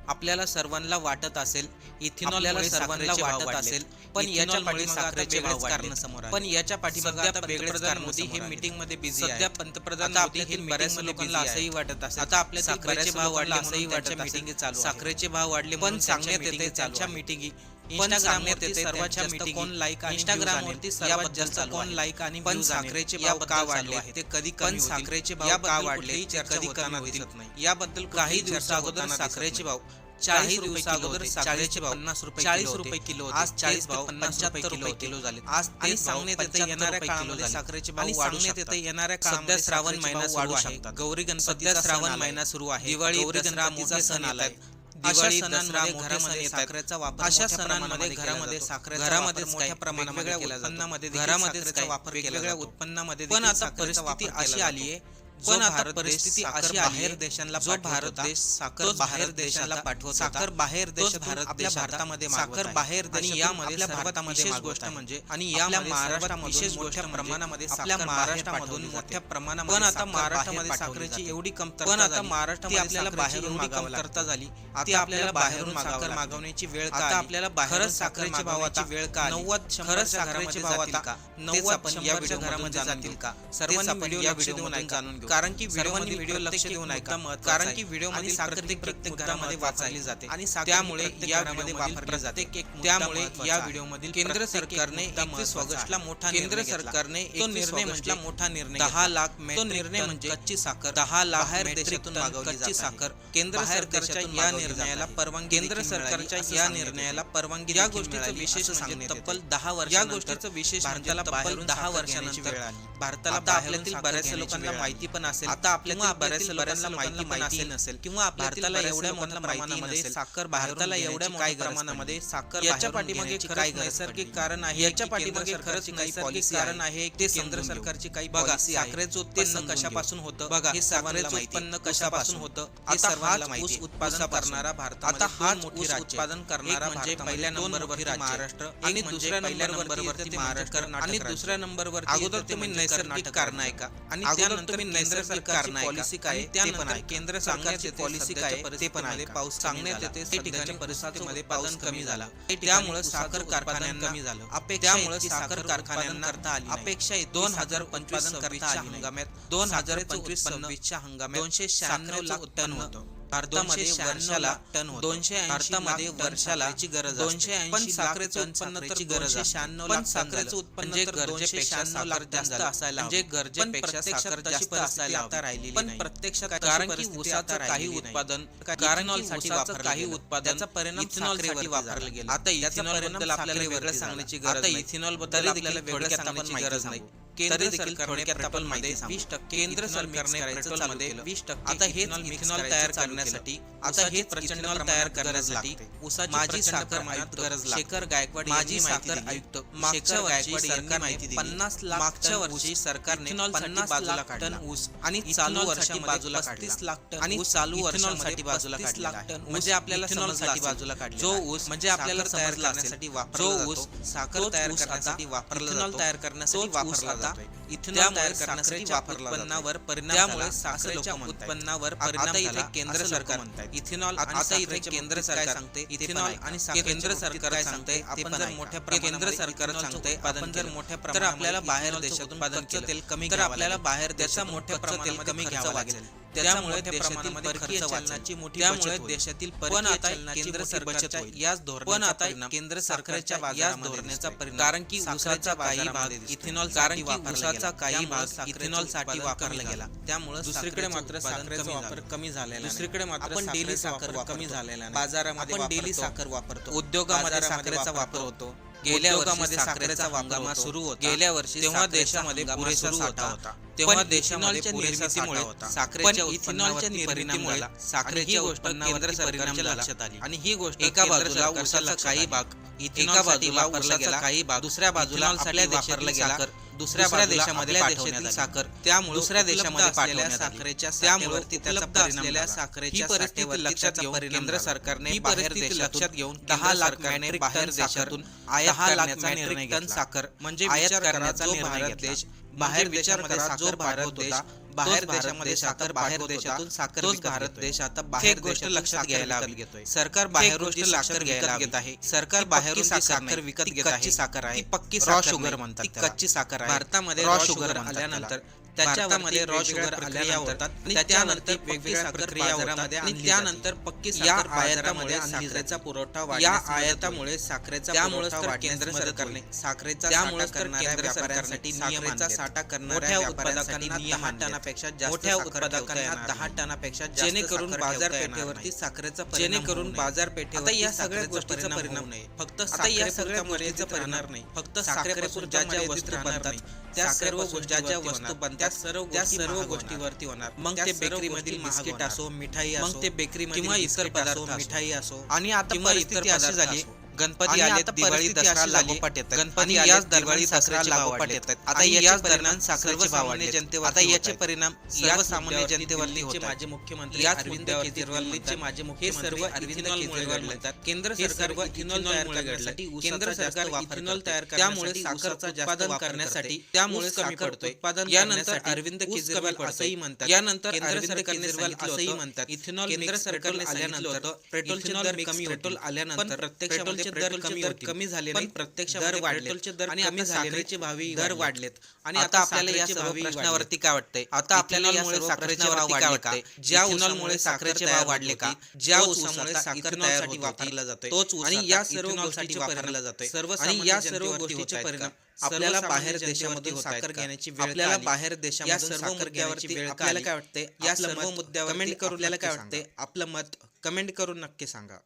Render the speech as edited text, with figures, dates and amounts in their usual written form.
आपल्याला सर्वांना वाटत असेल इथेनॉलमुळे सर्वांना वाटत असेल, पण याच्या पाठीमागे साखरेचे भाव कारण समोर आले. पण याच्या पाठीमागे आता पंतप्रधान मोदी हे मीटिंग मध्ये बिझी आहे. सध्या पंतप्रधान मोदी हे बऱ्याच लोकांना असंही वाटत असेल आता आपल्या साखरेचे भाव वाढले असंही वाटत मीटिंग चालू, साखरेचे भाव वाढले पण सांगण्यात येते त्यांच्या मीटिंगी इंस्टाग्रामवरती सर्वात जास्त कोण लाईक आणि इंस्टाग्रामवरती सर्वात जास्त कोण लाईक आणि पण साखरेचे भाव का वाढले आहेत ते कधी कमी साखरेचे भाव का वाढले कधी कमी दिसत नाही. याबद्दल काही दिवसा अगोदर साखरेचे भाव 40 दिवसा अगोदर साखरेचे भाव 40 रुपये किलो होते. आज 40 भाव 75 रुपये किलो झाले. आज ते सांगण्यात येते येणाऱ्या काळामध्ये साखरेचे भाव सांगण्यात येते येणाऱ्या काळामध्ये श्रावण महिना सुरू आहे. गौरी गणपती श्रावण महिना सुरू आहे. दिवाळी गणपतीचा सण आलाय. दिवाळी सणांमध्ये घरामध्ये साखरेचा वापर अशा सणांमध्ये घरामध्ये घरामध्ये मोठ्या प्रमाणामध्ये उत्पन्नामध्ये घरामध्ये वापर वेगवेगळ्या उत्पन्नामध्ये पण आता परिस्थिती अशी आली आहे पण आता परिस्थिती अशी बाहेर देशांना जो भारत देश साखर बाहेर देशाला पाठवतो साखर बाहेर देश आपल्या भारतामध्ये साखर बाहेर देश आणि यामध्ये भारतामध्ये गोष्ट म्हणजे आणि या महाराष्ट्रामध्ये विशेष मोठ्या प्रमाणामध्ये आपल्या महाराष्ट्रामधून मोठ्या प्रमाणामध्ये पण आता महाराष्ट्रामध्ये साखरेची एवढी कमतरता पण आता महाराष्ट्रामध्ये आपल्याला बाहेरून कमतरता झाली आता आपल्याला बाहेरून साखर मागवण्याची वेळ का आपल्याला बाहेर साखरेच्या भावाची वेळ का 90-100 साखरेचे भाव आता 90 या व्हिडिओ घरामध्ये जातील का सर्वांनी या व्हिडिओमध्ये जाणून घेऊ कारण की व्हिडिओ लक्ष देऊन ऐका कारण की व्हिडिओमध्ये साखर प्रत्येक घरामध्ये वापरली जाते आणि त्यामुळे या व्हिडिओमध्ये वापरली जाते त्यामुळे या व्हिडिओमधील केंद्र सरकारने 21 ऑगस्टला मोठा केंद्र सरकारने तो निर्णय म्हणजे मोठा निर्णय 10 लाख तो निर्णय म्हणजे कच्ची साखर 10 लाख बाहेर देशातून मागवली कच्ची साखर केंद्र सरकारच्या या निर्णयाला परवानगी केंद्र सरकारच्या या निर्णयाला परवानगी या गोष्टीचं विशेष म्हणजे तब्बल 10 वर्ष या गोष्टीचं विशेष भारताला बाहेरून 10 वर्षानंतर भारताला बाहेरील बऱ्याच लोकांना माहिती पण असेल आता आपल्याला बऱ्याच लोकांना माहिती नसेल किंवा भारताला एवढ्या मोठ्या प्रमाणामध्ये साखर भारताला एवढ्या काय प्रमाणामध्ये साखर याच्या पाठीमागे काय नैसर्गिक कारण आहे याच्या पाठीमागे खरंच नैसर्गिक कारण आहे ते केंद्र सरकारची काही बघा साखरेचं उत्पन्न कशापासून होतं बघा हे साखरेचं उत्पन्न कशापासून होतं आता सर्वांना माहिती उत्पादन करणारा भारत आता हा मोठी उत्पादन करणारा म्हणजे पहिल्या नंबरवर महाराष्ट्र आणि दुसऱ्या नंबरवरती महाराष्ट्र आणि दुसऱ्या नंबरवर अगोदर तुम्ही नैसर्गिक कारण आहे का आणि त्यानंतर तुम्ही नैसर्गिक कारण पॉलिसी काय ते पण आहे केंद्र सरकारची पॉलिसी काय ते पण आहे पाऊस सांगण्यात येते त्या ठिकाणी परिस्थितीमध्ये पाऊस कमी झाला त्यामुळे साखर कारखान्यांना कमी झालं त्यामुळे साखर कारखान्यांना करता आली अपेक्षा 2025-26 हंगामात 2025-26 च्या हंगामात 296 लाख टन होतं भारतामध्ये वर्षाला टन होतं 280 मध्ये वर्षाला गरज 280 पण साखरेचं उत्पन्न तर गरज 296 पण साखरेचं उत्पन्न तर गरजेपेक्षा साखर जास्त असायला म्हणजे गरजेपेक्षा साखर जास्त असायला आता राहिलेली पण प्रत्यक्षात कारण की ऊसाचं काही उत्पादन कारण ऊसाचं काही उत्पादनाचा परिणाम इथेनॉलसाठी वापरला गेला आता इथेनॉल बद्दल आपल्याला वेगळं सांगण्याची गरज आता इथेनॉल बद्दल आपल्याला वेगळं सांगण्याची गरज नाही केंद्र सरकारने पेट्रोलमध्ये 20% केंद्र सरकारने पेट्रोलमध्ये 20% आता हे इथेनॉल तयार करण्यासाठी आता हे प्रचंड तयार करण्यासाठी ऊसाची माजी साखर आयुक्त शेखर गायकवाड माजी साखर आयुक्त मागच्या वर्षी सरकार माहिती दिली 50 लाख मागच्या वर्षी सरकारने 50 लाख टन ऊस आणि चालू वर्षी बाजूला 35 लाख टन आणि चालू वर्षामध्ये बाजूला 35 लाख टन म्हणजे आपल्याला इथेनॉलसाठी बाजूला काढले जो ऊस म्हणजे आपल्याला तयार करण्यासाठी वापरला जो ऊस साखर तयार करण्यासाठी वापरला इथेनॉल तयार करण्यासाठी वापरला जातो इथेनॉल तयार करण्यासाठी उत्पन्नावर परिणाम त्यामुळे साखरेच्या उत्पन्नावर परिणाम झाला केंद्र सरकार म्हणतात इथेनॉल आता इथे केंद्र सरकार सांगते इथेनॉल आणि केंद्र सरकार सांगते आपण जर मोठ्या केंद्र सरकार सांगते आपण जर मोठ्या प्रमाणात तर आपल्याला बाहेर देशातून उत्पादन तेल कमी तर आपल्याला बाहेर देशात मोठ्या प्रमाणात कमी घ्यावं लागेल त्यामुळे देशातील परकीय चलनाची मोठी त्यामुळे देशातील पण आता केंद्र सरकारच्या याच धोरणाचा पण आता केंद्र सरकारच्या याच धोरणाचा परिणाम कारण की ऊसाचा काही भाग इथेनॉल कारण की ऊसाचा काही भाग इथेनॉल साठी वापरला गेला त्यामुळे दुसरीकडे मात्र साखरेचा वापर कमी झालेला दुसरीकडे मात्र आपण डेली साखर कमी झालेला बाजारामध्ये आपण डेली साखर वापरतो उद्योगामध्ये साखरेचा वापर होतो गेल्या वर्षी साखरेचा वापर सुरू होता गेल्या वर्षी तेव्हा देशामध्ये पुरेसा साठा होता तेव्हा देशामध्ये निर्मितीमुळे साखरेच्या इथेनॉलच्या निर्मितीमुळे साखरेच्या उत्पन्नावर परिणाम लक्षात आली आणि ही गोष्ट एका बाजूला ऊसाचा काही भाग एका बाजूला वापरला गेला काही भाग दुसऱ्या बाजूला आपल्या वापरला गेला दुसऱ्या देशामध्ये पाठवण्यात साखर त्यामुळे दुसऱ्या देशामध्ये पाठवण्यात साखरेच्या त्यामुळे उपलब्ध असलेल्या साखरेच्या परिस्थिती लक्षात घेऊन केंद्र सरकारने बाहेर देशात लक्षात घेऊन 10 लाख मेट्रिक बाहेर देशातून आयात करण्याचा निर्णय घेतला साखर म्हणजे आयात करण्याचा निर्णय घेतला बाहेर देशामध्ये साखर भारत देश बाहेर देशामध्ये साखर बाहेर देशातून साखर भारत देश आता बाहेर गोष्ट लक्षात घ्यायला हवी. सरकार बाहेरून जी साखर विकत घेत आहे, सरकार बाहेरून साखर विकत घेत आहे, साखर आहे पक्की रॉ शुगर म्हणतात, कच्ची साखर आहे. भारतामध्ये रॉ शुगर आल्यानंतर त्याच्यामध्ये रॉ शुगर प्रक्रिया होतात आणि त्यानंतर वेगवेगळ्या प्रक्रिया होतात आणि त्यानंतर पक्की साखर आयातामुळे साखरेचा पुरवठा वाढला. या आयातामुळे साखरेचा पुरवठा वाढण्यास मदत करणे, साखरेचा त्यामुळे करणाऱ्या व्यापाऱ्यांसाठी नियमांचा साठा करणाऱ्या व्यापाऱ्यांसाठी 10 टनापेक्षा जास्त मोठ्या उत्पादकांना 10 टनापेक्षा जास्त जेणेकरून बाजारपेठेवरती साखरेचा जेणेकरून बाजारपेठेवर या सगळ्या गोष्टीचा परिणाम नाही. फक्त आता या सगळ्या गोष्टीचा परिणाम नाही. फक्त साखरेपासून ज्या ज्या वस्तू बनतात त्या सर्व ज्या ज्या वस्तू बनतात त्या सर्व गोष्टीवरती होणार. मग ते बेकरीमधील बिस्किट असो, मिठाई असो, मग ते बेकरीमध्ये किंवा इतर पदार्थ मिठाई असो. आणि आता परिस्थिती अशी झाली, गणपती आले, दिवाळी दसरा लागोपाठ येतात. गणपती याच दिवाळी दसरा लागोपाठ येतात. आता याच दरम्यान साखरेचे भाव वाढले जनतेवर. आता याचे परिणाम सर्वसामान्य जनतेवरती होतात. माझे मुख्यमंत्री अरविंद केजरीवालचे माझे मुख्यमंत्री सर्व अरविंद केजरीवाल म्हणतात केंद्र सरकार इथेनॉल तयार करण्यासाठी केंद्र सरकार इथेनॉल तयार त्यामुळे साखरचा उत्पादन करण्यासाठी त्यामुळे कमी पडतोय उत्पादन. यानंतर अरविंद केजरीवाल असंही म्हणतात, यानंतर अरविंद केजरीवाल असंही म्हणतात इथेनॉल केंद्र सरकारने आल्यानंतर पेट्रोलचे दर कमी पेट्रोल आल्यानंतर प्रत्यक्षामध्ये दर कमी झाले नाही, प्रत्यक्षात दर वाढले दर आणि कमी साखरेचे भावी दर वाढलेत. आणि आता आपल्याला या सर्व प्रश्नावरती काय वाटतंय? आता आपल्याला या सर्व साखरेचे भाव वाढले का? ज्या इथेनॉलमुळे साखरेचे भाव वाढले का? ज्या ऊसामुळे साखर तयार वापरला जातोय तोच ऊस आणि या सर्व गोष्टींचा वापरला जातोय आणि या सर्व गोष्टीचे परिणाम आपल्याला बाहेर देशामधून साखर घेण्याची वेळ, आपल्याला बाहेर देशामधून या सर्व मुद्द्यावरती आपल्याला काय वाटतंय? या सर्व मुद्द्यावर कमेंट करून आपल्याला काय वाटतंय? आपलं मत कमेंट करून नक्की सांगा.